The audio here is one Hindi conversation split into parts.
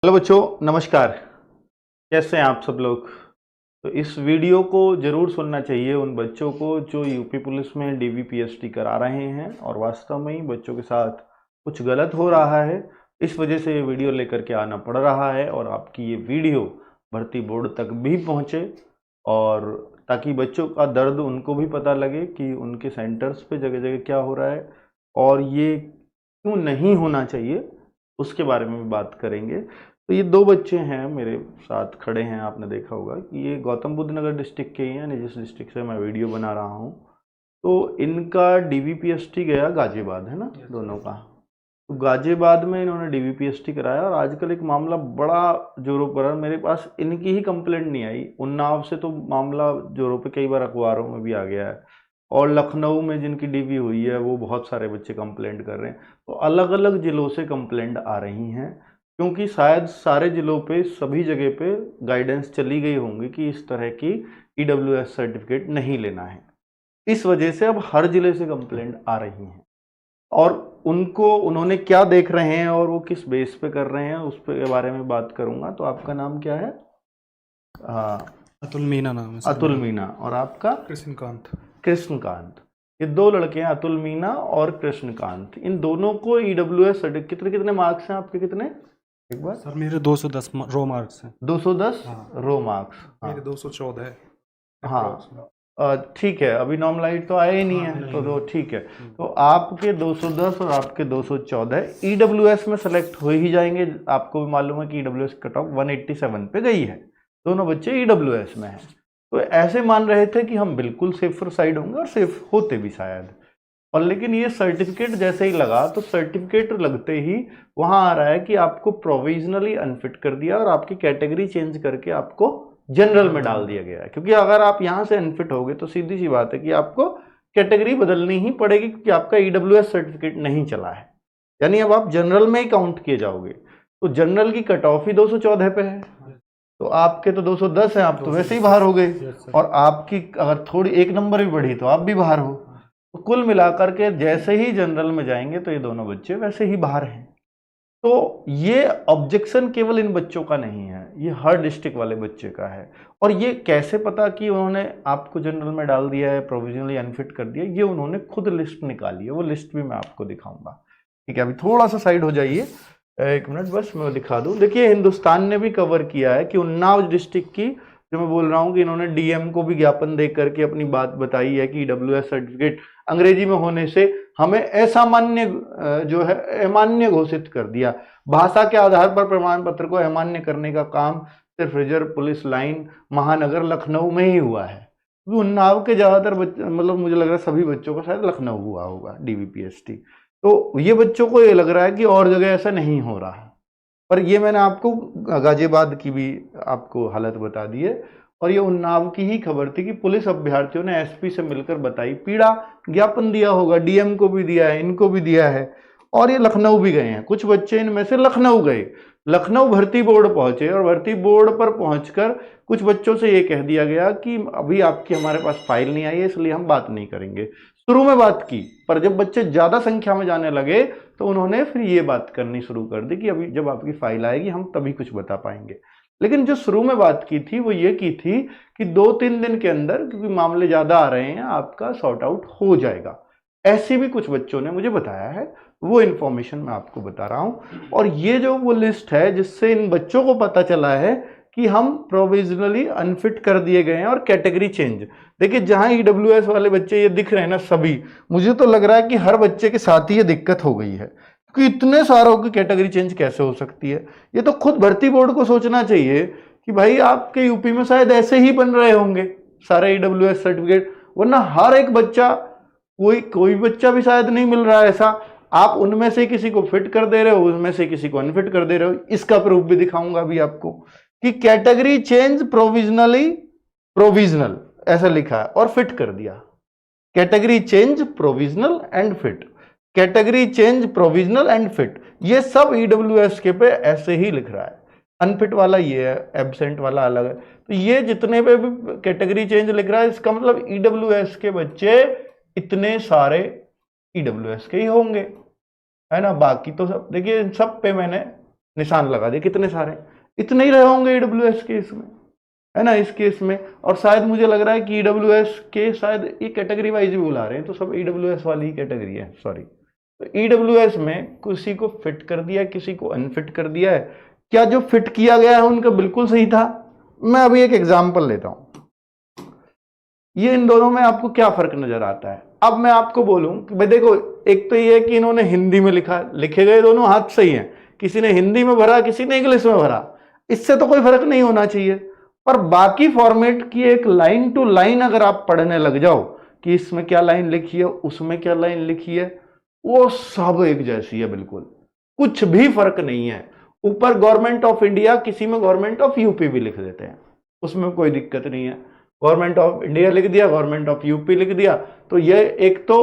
हेलो बच्चों, नमस्कार। कैसे हैं आप सब लोग। तो इस वीडियो को ज़रूर सुनना चाहिए उन बच्चों को जो यूपी पुलिस में डीवीपीएसटी करा रहे हैं और वास्तव में ही बच्चों के साथ कुछ गलत हो रहा है। इस वजह से ये वीडियो लेकर के आना पड़ रहा है और आपकी ये वीडियो भर्ती बोर्ड तक भी पहुँचे और ताकि बच्चों का दर्द उनको भी पता लगे कि उनके सेंटर्स पे जगह जगह क्या हो रहा है और ये क्यों नहीं होना चाहिए, उसके बारे में भी बात करेंगे। तो ये दो बच्चे हैं मेरे साथ खड़े हैं, आपने देखा होगा कि ये गौतम बुद्ध नगर डिस्ट्रिक्ट के ही हैं, जिस डिस्ट्रिक्ट से मैं वीडियो बना रहा हूँ। तो इनका डीवीपीएसटी गया गाजियाबाद, है ना दोनों का। तो गाजियाबाद में इन्होंने डीवीपीएसटी कराया और आजकल एक मामला बड़ा जोरों पर है। मेरे पास इनकी ही कंप्लेंट नहीं आई, उन्नाव से तो मामला जोरों पे कई बार अखबारों में भी आ गया है और लखनऊ में जिनकी डीवी हुई है वो बहुत सारे बच्चे कंप्लेंट कर रहे हैं। तो अलग अलग ज़िलों से कंप्लेंट आ रही हैं क्योंकि शायद सारे ज़िलों पे सभी जगह पे गाइडेंस चली गई होंगी कि इस तरह की ईडब्ल्यूएस सर्टिफिकेट नहीं लेना है। इस वजह से अब हर ज़िले से कंप्लेंट आ रही हैं और उन्होंने क्या देख रहे हैं और वो किस बेस पे कर रहे हैं उस के बारे में बात करूंगा। तो आपका नाम क्या है? अतुल मीना नाम है। अतुल मीना। और आपका? कृष्णकांत। कृष्णकांत। ये दो लड़के हैं, अतुल मीना और कृष्णकांत। इन दोनों को ईडब्ल्यूएस सर्टिफिकेट कितने कितने मार्क्स हैं आपके? कितने एक बार? सर मेरे 210 रो मार्क्स हैं। 210 हाँ। रो मार्क्स। मेरे 214 है। हाँ ठीक है, अभी नॉर्मलाइज तो आया ही नहीं है। तो ठीक है, तो आपके 210 और आपके 214 ईडब्ल्यूएस में सेलेक्ट हो ही जाएंगे। आपको भी मालूम है कि ईडब्ल्यूएस कट ऑफ 187 पे गई है। दोनों बच्चे ईडब्ल्यूएस में हैं। तो ऐसे मान रहे थे कि हम बिल्कुल सेफर साइड होंगे और सेफ होते भी शायद। और लेकिन ये सर्टिफिकेट जैसे ही लगा तो सर्टिफिकेट लगते ही वहां आ रहा है कि आपको प्रोविजनली अनफिट कर दिया और आपकी कैटेगरी चेंज करके आपको जनरल में डाल दिया गया है। क्योंकि अगर आप यहां से अनफिट होगे तो सीधी सी बात है कि आपको कैटेगरी बदलनी ही पड़ेगी क्योंकि आपका ईडब्ल्यूएस सर्टिफिकेट नहीं चला है, यानी अब आप जनरल में ही काउंट किए जाओगे। तो जनरल की कट ऑफ ही 214 पे है, तो आपके तो 210 है, आप तो वैसे ही बाहर हो गए। और आपकी अगर थोड़ी एक नंबर भी बढ़ी तो आप भी बाहर हो। तो कुल मिलाकर के जैसे ही जनरल में जाएंगे तो ये दोनों बच्चे वैसे ही बाहर हैं। तो ये ऑब्जेक्शन केवल इन बच्चों का नहीं है, ये हर डिस्ट्रिक्ट वाले बच्चे का है। और ये कैसे पता कि उन्होंने आपको जनरल में डाल दिया है, प्रोविजनली अनफिट कर दिया, ये उन्होंने खुद लिस्ट निकाली है। वो लिस्ट भी मैं आपको दिखाऊंगा। ठीक है, अभी थोड़ा सा साइड हो जाइए, एक मिनट बस मैं दिखा दूं। देखिए हिंदुस्तान ने भी कवर किया है कि उन्नाव डिस्ट्रिक्ट की, जो मैं बोल रहा हूँ कि इन्होंने डीएम को भी ज्ञापन दे करके अपनी बात बताई है कि ईडब्ल्यूएस सर्टिफिकेट अंग्रेजी में होने से हमें असामान्य जो है अमान्य घोषित कर दिया। भाषा के आधार पर प्रमाण पत्र को अमान्य करने का काम सिर्फ रिजर्व पुलिस लाइन महानगर लखनऊ में ही हुआ है। उन्नाव के ज्यादातर मतलब मुझे लग रहा है सभी बच्चों का शायद लखनऊ हुआ होगा डीवीपीएसटी। तो ये बच्चों को ये लग रहा है कि और जगह ऐसा नहीं हो रहा है, पर ये मैंने आपको गाजियाबाद की भी आपको हालत बता दी है। और ये उन्नाव की ही खबर थी कि पुलिस अभ्यर्थियों ने एसपी से मिलकर बताई, पीड़ा ज्ञापन दिया होगा, डीएम को भी दिया है, इनको भी दिया है और ये लखनऊ भी गए हैं। कुछ बच्चे इनमें से लखनऊ गए, लखनऊ भर्ती बोर्ड पहुंचे और भर्ती बोर्ड पर पहुंचकर कुछ बच्चों से ये कह दिया गया कि अभी आपकी हमारे पास फाइल नहीं आई है इसलिए हम बात नहीं करेंगे। शुरू में बात की, पर जब बच्चे ज्यादा संख्या में जाने लगे तो उन्होंने फिर ये बात करनी शुरू कर दी कि अभी जब आपकी फाइल आएगी हम तभी कुछ बता पाएंगे। लेकिन जो शुरू में बात की थी वो ये की थी कि 2-3 दिन के अंदर, क्योंकि मामले ज्यादा आ रहे हैं, आपका सॉर्ट आउट हो जाएगा। ऐसे भी कुछ बच्चों ने मुझे बताया है, वो इन्फॉर्मेशन मैं आपको बता रहा हूं। और ये जो वो लिस्ट है जिससे इन बच्चों को पता चला है कि हम प्रोविजनली अनफिट कर दिए गए हैं और कैटेगरी चेंज। देखिए जहां ईडब्ल्यूएस वाले बच्चे ये दिख रहे हैं ना सभी, मुझे तो लग रहा है कि हर बच्चे के साथ ही ये दिक्कत हो गई है कि इतने सारों की कैटेगरी चेंज कैसे हो सकती है। ये तो खुद भर्ती बोर्ड को सोचना चाहिए कि भाई आपके यूपी में शायद ऐसे ही बन रहे होंगे सारे ईडब्ल्यूएस सर्टिफिकेट, वरना हर एक बच्चा, कोई बच्चा भी शायद नहीं मिल रहा है ऐसा। आप उनमें से किसी को फिट कर दे रहे हो, उनमें से किसी को अनफिट कर दे रहे हो। इसका प्रूफ भी दिखाऊंगा अभी आपको कि कैटेगरी चेंज प्रोविजनली प्रोविजनल ऐसा लिखा है और फिट कर दिया। Category change provisional and fit, category change provisional and fit, ये सब ईडब्ल्यूएस के पे ऐसे ही लिख रहा है। अनफिट वाला ये है, एब्सेंट वाला अलग है। तो ये जितने पे भी कैटेगरी चेंज लिख रहा है इसका मतलब ईडब्ल्यूएस के बच्चे इतने सारे ईडब्ल्यूएस के ही होंगे, है ना। बाकी तो सब देखिए, इन सब पे मैंने निशान लगा दिए, कितने सारे, इतने ही रहे होंगे ईडब्ल्यूएस के इसमें, है ना, इस केस में। और शायद मुझे लग रहा है कि ईडब्ल्यूएस के शायद ये कैटेगरी वाइज भी बुला रहे हैं, तो सब ईडब्ल्यूएस वाली ही कैटेगरी है, सॉरी। तो ईडब्ल्यूएस में किसी को फिट कर दिया, किसी को अनफिट कर दिया है। क्या जो फिट किया गया है उनका बिल्कुल सही था? मैं अभी एक एग्जाम्पल लेता हूं, ये इन दोनों में आपको क्या फर्क नजर आता है। अब मैं आपको बोलूं कि भाई देखो, एक तो ये है कि इन्होंने हिंदी में लिखा, लिखे गए दोनों हाथ सही हैं, किसी ने हिंदी में भरा, किसी ने इंग्लिश में भरा, इससे तो कोई फर्क नहीं होना चाहिए। पर बाकी फॉर्मेट की एक लाइन टू लाइन अगर आप पढ़ने लग जाओ कि इसमें क्या लाइन लिखी है, उसमें क्या लाइन लिखी है, वो सब एक जैसी है, बिल्कुल कुछ भी फर्क नहीं है। ऊपर गवर्नमेंट ऑफ इंडिया, किसी में गवर्नमेंट ऑफ यूपी भी लिख देते हैं, उसमें कोई दिक्कत नहीं है। गवर्नमेंट ऑफ इंडिया लिख दिया, गवर्नमेंट ऑफ यूपी लिख दिया, तो ये एक तो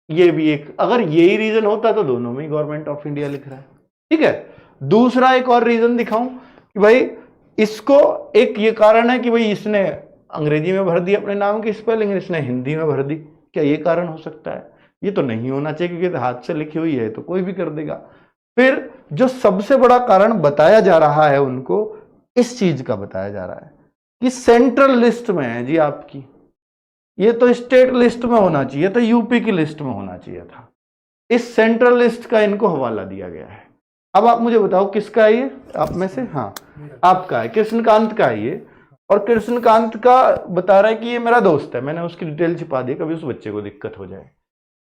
ये भी एक, अगर यही रीजन होता तो दोनों में ही गवर्नमेंट ऑफ इंडिया लिख रहा है, ठीक है। दूसरा एक और रीजन दिखाऊं कि भाई इसको, एक ये कारण है कि भाई इसने अंग्रेजी में भर दी अपने नाम की स्पेलिंग, इसने हिंदी में भर दी, क्या ये कारण हो सकता है? ये तो नहीं होना चाहिए, क्योंकि हाथ से लिखी हुई है तो कोई भी कर देगा। फिर जो सबसे बड़ा कारण बताया जा रहा है उनको, इस चीज का बताया जा रहा है कि सेंट्रल लिस्ट में है जी आपकी, ये तो स्टेट लिस्ट में होना चाहिए, तो यूपी की लिस्ट में होना चाहिए था। इस सेंट्रल लिस्ट का इनको हवाला दिया गया है। अब आप मुझे बताओ किसका है ये, आप में से? हाँ, आपका है, कृष्णकांत का है ये। और कृष्णकांत का बता रहा है कि ये मेरा दोस्त है, मैंने उसकी डिटेल छिपा दी, कभी उस बच्चे को दिक्कत हो जाए।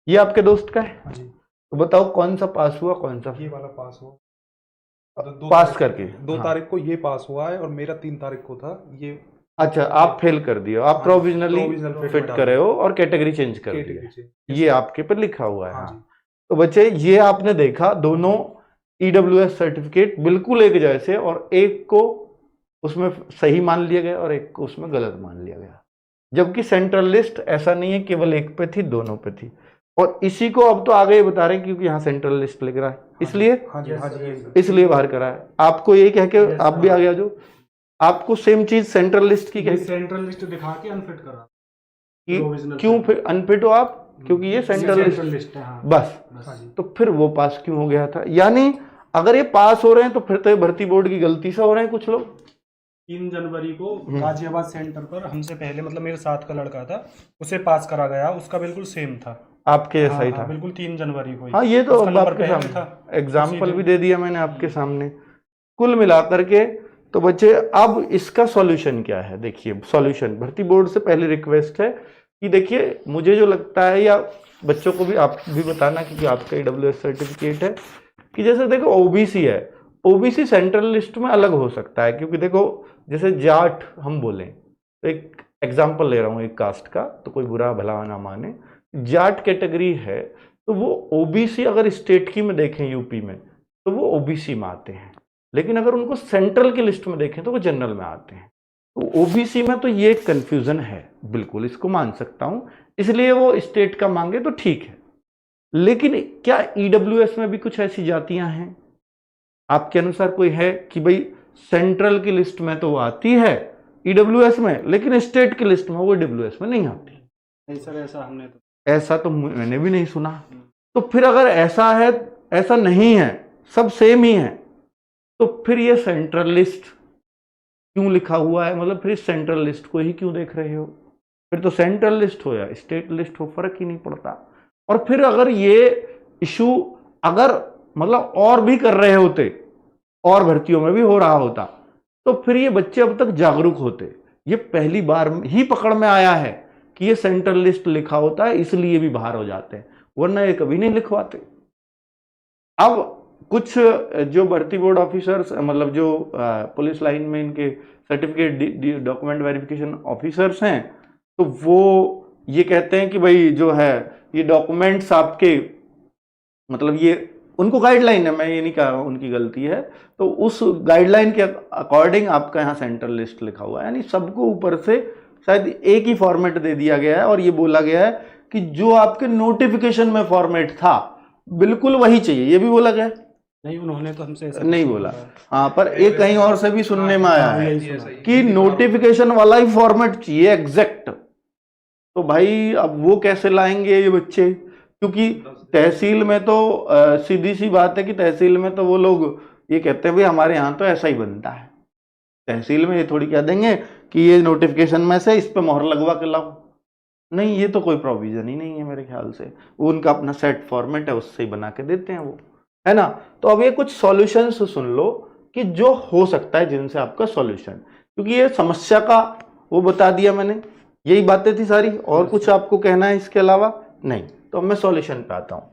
ये आपके दोस्त का है? जी। तो बताओ कौन सा पास हुआ, कौन सा ये वाला पास हुआ, पास करके 2 तारीख को ये पास हुआ है, और मेरा 3 तारीख को था ये। अच्छा, आप फेल कर दिए, आप प्रोविजनली फिट करे हो और कैटेगरी चेंज कर दी, ये आपके पर लिखा हुआ है। हाँ। तो बच्चे ये आपने देखा, दोनों ईडब्ल्यूएस सर्टिफिकेट बिल्कुल एक जैसे, और एक को उसमें सही मान लिया गया और एक को उसमें गलत मान लिया गया। जबकि सेंट्रल लिस्ट ऐसा नहीं है, केवल एक पे थी, दोनों पे थी। और इसी को अब तो आगे बता रहे हैं, क्योंकि यहाँ सेंट्रल लिस्ट लिख रहा है, इसलिए इसलिए बाहर करा है। आपको ये कह के आप भी आ गया, जो आपको सेम चीज सेंट्रल लिस्ट की कह, सेंट्रल लिस्ट दिखा के अनफिट करा कि क्यों फिर अनफिट हो आप, क्योंकि ये सेंट्रल लिस्ट है। बस तो फिर वो पास क्यों हो गया था? यानी अगर ये पास हो रहे हैं तो फिर तो भर्ती बोर्ड की गलती से हो रहे हैं कुछ लोग। 3 जनवरी को गाजियाबाद सेंटर पर हमसे पहले, मतलब मेरे साथ का लड़का था, उसे पास करा गया, उसका बिल्कुल सेम था, आपके जैसा ही था, बिल्कुल 3 जनवरी को। हाँ, ये तो आपके सामने एग्जाम्पल भी दे दिया मैंने आपके सामने। कुल मिलाकर के तो बच्चे, अब इसका सॉल्यूशन क्या है? देखिए सॉल्यूशन, भर्ती बोर्ड से पहले रिक्वेस्ट है कि देखिए, मुझे जो लगता है, या बच्चों को भी आप भी बताना, क्योंकि आपका ईडब्ल्यूएस सर्टिफिकेट है, कि जैसे देखो ओबीसी है, ओबीसी सेंट्रल लिस्ट में अलग हो सकता है, क्योंकि देखो जैसे जाट हम बोलें, तो एक एग्जाम्पल ले रहा हूँ एक कास्ट का, तो कोई बुरा भला ना माने, जाट कैटेगरी है तो वो ओबीसी, अगर स्टेट की में देखें यूपी में तो वो ओबीसी में आते हैं, लेकिन अगर उनको सेंट्रल की लिस्ट में देखें तो वो जनरल में आते हैं। तो ओबीसी में तो ये कंफ्यूजन है, बिल्कुल इसको मान सकता हूं, इसलिए वो स्टेट का मांगे तो ठीक है। लेकिन क्या ईडब्ल्यूएस में भी कुछ ऐसी जातियां हैं आपके अनुसार? कोई है कि भाई सेंट्रल की लिस्ट में तो वो आती है ईडब्ल्यूएस में, लेकिन स्टेट की लिस्ट में वो ईडब्ल्यूएस में नहीं आती? नहीं सर, ऐसा तो मैंने भी नहीं सुना। तो फिर अगर ऐसा है, ऐसा नहीं है, सब सेम ही है, तो फिर ये सेंट्रल लिस्ट क्यों लिखा हुआ है? मतलब फिर इस सेंट्रल लिस्ट को ही क्यों देख रहे हो? फिर तो सेंट्रल लिस्ट हो या स्टेट लिस्ट हो, फर्क ही नहीं पड़ता। और फिर अगर ये इशू अगर मतलब और भी कर रहे होते, और भर्तियों में भी हो रहा होता, तो फिर ये बच्चे अब तक जागरूक होते। ये पहली बार ही पकड़ में आया है कि ये सेंट्रल लिस्ट लिखा होता है, इसलिए भी बाहर हो जाते हैं, वरना ये कभी नहीं लिखवाते। अब कुछ जो भर्ती बोर्ड ऑफिसर्स, मतलब जो पुलिस लाइन में इनके सर्टिफिकेट डॉक्यूमेंट वेरिफिकेशन ऑफिसर्स हैं, तो वो ये कहते हैं कि भाई जो है ये डॉक्यूमेंट्स आपके, मतलब ये उनको गाइडलाइन है, मैं ये नहीं कह रहा उनकी गलती है, तो उस गाइडलाइन के अकॉर्डिंग आपका यहाँ सेंट्रल लिस्ट लिखा हुआ है। यानी सबको ऊपर से शायद एक ही फॉर्मेट दे दिया गया है, और ये बोला गया है कि जो आपके नोटिफिकेशन में फॉर्मेट था बिल्कुल वही चाहिए, ये भी बोला गया। नहीं, उन्होंने तो हमसे ऐसा नहीं बोला, हाँ, पर एक कहीं और से भी सुनने में आया है कि नोटिफिकेशन वाला ही फॉर्मेट चाहिए एग्जैक्ट। तो भाई अब वो कैसे लाएंगे ये बच्चे? क्योंकि तहसील में तो सीधी सी बात है कि तहसील में तो वो लोग ये कहते हैं भाई हमारे यहाँ तो ऐसा ही बनता है। तहसील में ये थोड़ी कह देंगे कि ये नोटिफिकेशन में से इस पे मोहर लगवा के लाओ, नहीं, ये तो कोई प्रोविजन ही नहीं है मेरे ख्याल से। वो उनका अपना सेट फॉर्मेट है, उससे ही बना के देते हैं वो, है ना। तो अब ये कुछ सॉल्यूशंस सुन लो कि जो हो सकता है जिनसे आपका सॉल्यूशन, क्योंकि ये समस्या का वो बता दिया मैंने, यही बातें थी सारी, और कुछ आपको कहना है इसके अलावा? नहीं। तो अब मैं सॉल्यूशन पे आता हूँ।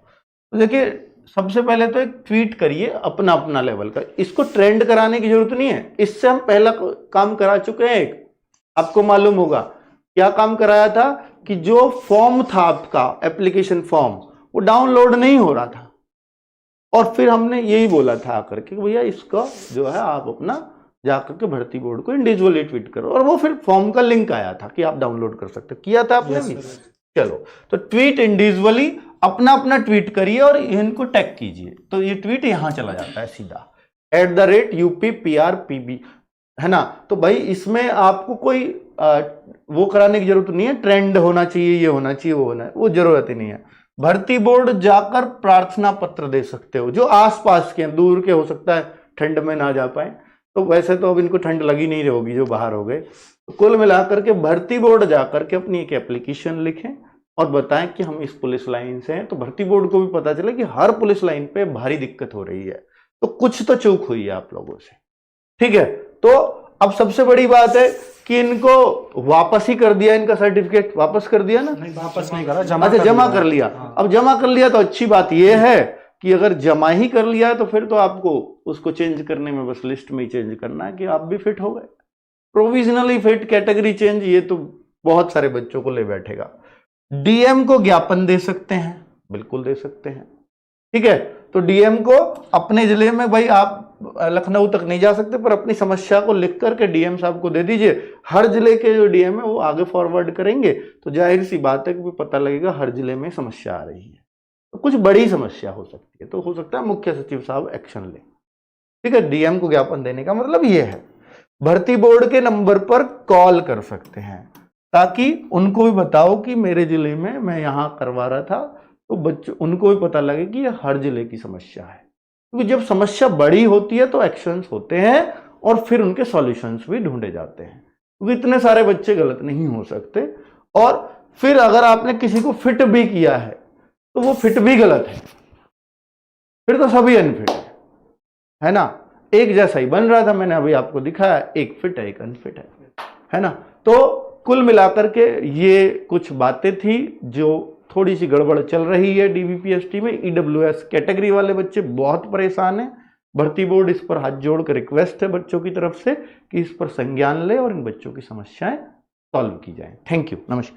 तो देखिए, सबसे पहले तो एक ट्वीट करिए अपना अपना लेवल का, इसको ट्रेंड कराने की जरूरत नहीं है, इससे हम पहला काम करा चुके हैं। एक आपको मालूम होगा क्या काम कराया था कि जो फॉर्म था आपका एप्लीकेशन फॉर्म, वो डाउनलोड नहीं हो रहा था, और फिर हमने यही बोला था आकर के भैया इसका जो है आप अपना जाकर के भर्ती बोर्ड को इंडिविजुअली ट्वीट करो, और वो फिर फॉर्म का लिंक आया था कि आप डाउनलोड कर सकते हो। किया था आपने भी? चलो, तो ट्वीट इंडिविजुअली अपना अपना ट्वीट करिए और इनको टैग कीजिए, तो ये ट्वीट यहां चला जाता है सीधा @UPPRPB, है ना। तो भाई इसमें आपको कोई वो कराने की जरूरत नहीं है, ट्रेंड होना चाहिए, ये होना चाहिए, वो होना है, वो जरूरत ही नहीं है। भर्ती बोर्ड जाकर प्रार्थना पत्र दे सकते हो, जो आसपास के दूर के हो सकता है ठंड में ना जा पाए, तो वैसे तो अब इनको ठंड लगी नहीं होगी जो बाहर हो गए। तो कुल मिलाकर के भर्ती बोर्ड जाकर के अपनी एक एप्लीकेशन लिखें और बताएं कि हम इस पुलिस लाइन से हैं, तो भर्ती बोर्ड को भी पता चले कि हर पुलिस लाइन पे भारी दिक्कत हो रही है, तो कुछ तो चूक हुई है आप लोगों से, ठीक है। तो अब सबसे बड़ी बात है कि इनको वापस ही कर दिया, इनका सर्टिफिकेट वापस कर दिया ना? नहीं, वापस नहीं करा, अच्छा, जमा कर लिया। हाँ। अब जमा कर लिया तो अच्छी बात यह है कि अगर जमा ही कर लिया है तो फिर तो आपको उसको चेंज करने में बस लिस्ट में ही चेंज करना है कि आप भी फिट हो गए। प्रोविजनली फिट, कैटेगरी चेंज, ये तो बहुत सारे बच्चों को ले बैठेगा। डीएम को ज्ञापन दे सकते हैं, बिल्कुल दे सकते हैं, ठीक है। तो डीएम को अपने जिले में, भाई आप लखनऊ तक नहीं जा सकते, पर अपनी समस्या को लिख करके डीएम साहब को दे दीजिए। हर जिले के जो डीएम है वो आगे फॉरवर्ड करेंगे, तो जाहिर सी बात है कि पता लगेगा हर जिले में समस्या आ रही है। तो कुछ बड़ी समस्या हो सकती है, तो हो सकता है मुख्य सचिव साहब एक्शन लें, ठीक है। डीएम को ज्ञापन देने का मतलब ये है। भर्ती बोर्ड के नंबर पर कॉल कर सकते हैं, ताकि उनको भी बताओ कि मेरे जिले में मैं यहां करवा रहा था, तो बच्चों उनको भी पता लगे कि ये हर जिले की समस्या है। क्योंकि जब समस्या बड़ी होती है तो एक्शंस होते हैं और फिर उनके सॉल्यूशंस भी ढूंढे जाते हैं, क्योंकि इतने सारे बच्चे गलत नहीं हो सकते। और फिर अगर आपने किसी को फिट भी किया है तो वो फिट भी गलत है, फिर तो सभी अनफिट है ना। एक जैसा ही बन रहा था, मैंने अभी आपको दिखाया, एक फिट है एक अनफिट है ना। तो कुल मिलाकर के ये कुछ बातें थी जो थोड़ी सी गड़बड़ चल रही है डीबीपीएसटी में। ईडब्ल्यूएस कैटेगरी वाले बच्चे बहुत परेशान हैं। भर्ती बोर्ड इस पर हाथ जोड़कर रिक्वेस्ट है बच्चों की तरफ से कि इस पर संज्ञान ले और इन बच्चों की समस्याएं सॉल्व की जाए। थैंक यू, नमस्कार।